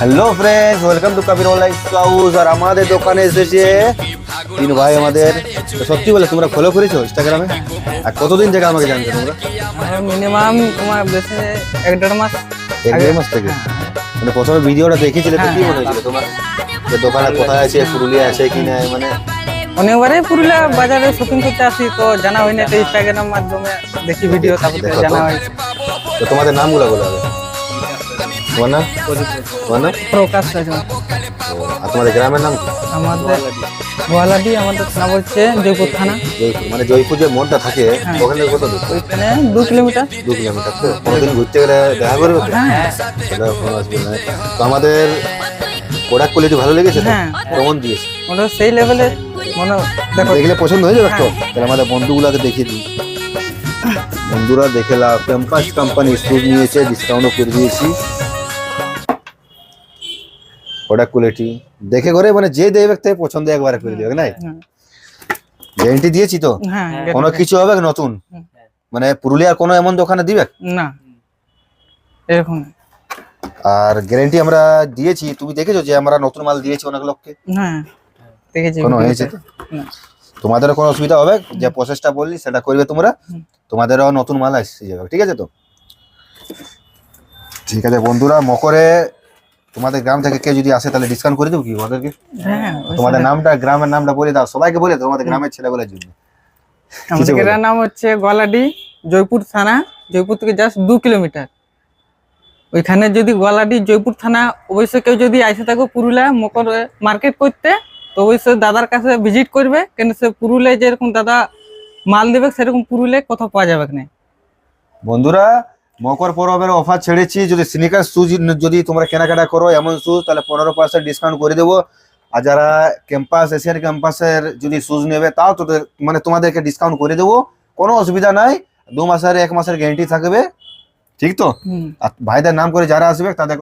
Hello friends, welcome to Kabir online house. আর আমাদের দোকানে এসেছে তিন ভাই আমাদের। তো সত্যি বলে তোমরা ফলো করেছো ইনস্টাগ্রামে? আর কতদিন থেকে আমাকে জানছো তোমরা? মিনিমাম তোমার বেশি 1-1.5 মাস। এক দেড় মাস থেকে। মানে প্রথমে ভিডিওটা দেখেছিলে তো কি মনে হয়েছিল তোমার, যে দোকানে কোথায় আছে, পুরুলিয়া আছে কি না? মানে অনেকবারে পুরুলিয়া বাজারে শপিং করতে আসি, তো জানা হয়নি, তো ইনস্টাগ্রামের মাধ্যমে দেখি ভিডিও, তারপর দেখো জানা তো। হয়েছে। তো তোমাদের নামগুলো বলে হবে। তোমার নাম? তোমার নাম? প্রকাশ রাজন। আর তোমাদের গ্রামের নাম কি? আমাদের গোয়ালাডি, আমাদের থানা বলছে জয়পুর থানা। জয়পুর। মানে জয়পুর যে মোড়টা থাকে ওখানে কত দূর? ওইখানে 2 কিলোমিটার। 2 কিলোমিটার। তো কোনোদিন ঘুরতে গেলে দেখা করবে তো? হ্যাঁ তাহলে কোনো অসুবিধা নেই। তো আমাদের প্রোডাক্ট কোয়ালিটি ভালো লেগেছে তো? হ্যাঁ। কেমন দিয়েছে? ওটা সেই লেভেলের মনে দেখো। দেখলে পছন্দ হয়ে যাবে তো? তাহলে আমাদের বন্ধুগুলোকে দেখিয়ে দিই। বন্ধুরা দেখে লাভ, ক্যাম্পাস কোম্পানি শুজ নিয়েছে, ডিসকাউন্টও করে দিয়েছি। প্রোডাক্ট কোয়ালিটি দেখে করে মানে যে দেবে তাই পছন্দ একবারে করে দেবে, নাই? হ্যাঁ, গ্যারান্টি দিয়েছি তো? হ্যাঁ কোনো কিছু হবে নতুন? মানে পুরুলিয়ার কোনো এমন দোকানে দিবে? না এরকম। আর গ্যারান্টি আমরা দিয়েছি, তুমি দেখেছো যে আমরা নতুন মাল দিয়েছি অনেক লোককে? হ্যাঁ দেখেছি। কোনো হয়েছে তো? না। তোমাদেরও কোনো অসুবিধা হবে? যে প্রসেসটা বললি সেটা করবে তোমরা, তোমাদেরও নতুন মাল এসে যাবে। ঠিক আছে তো? ঠিক আছে বন্ধুরা, মকরে তোমাদের গ্রাম থেকে কেউ যদি আসে তাহলে ডিসকাউন্ট করে দেবো কি ওদেরকে? হ্যাঁ তোমাদের নামটা, গ্রামের নামটা বলে দাও, সবাইকে বলে দাও, তোমাদের গ্রামের ছেলেগুলোর জন্য। আমাদের বলো। এটার নাম হচ্ছে গোয়ালাডি, জয়পুর থানা। জয়পুর থেকে জাস্ট 2 কিলোমিটার। ওইখানে যদি গোয়ালাডি জয়পুর থানা, অবশ্যই কেউ যদি আসে থাকো পুরুলিয়া মকর মার্কেট করতে, তো অবশ্যই দাদার কাছে ভিজিট করবে, কেন সে পুরুলিয়ায় যেরকম দাদা মাল দেবে সেরকম পুরুলিয়ায় কোথাও পাওয়া যাবে না। বন্ধুরা, মকর পরবের অফার ছেড়েছি, যদি স্নিকার শুজ যদি তোমরা কেনাকাটা করো এমন শুজ, তাহলে 15% ডিসকাউন্ট করে দেবো। আর যারা ক্যাম্পাস, এশিয়ান ক্যাম্পাসের যদি শুজ নেবে তাও তোদের মানে তোমাদেরকে ডিসকাউন্ট করে দেবো, কোনো অসুবিধা নাই। 2 মাসের 1 মাসের গ্যারেন্টি থাকবে, ঠিক তো? আর ভাইদের নাম করে যারা আসবে তাদের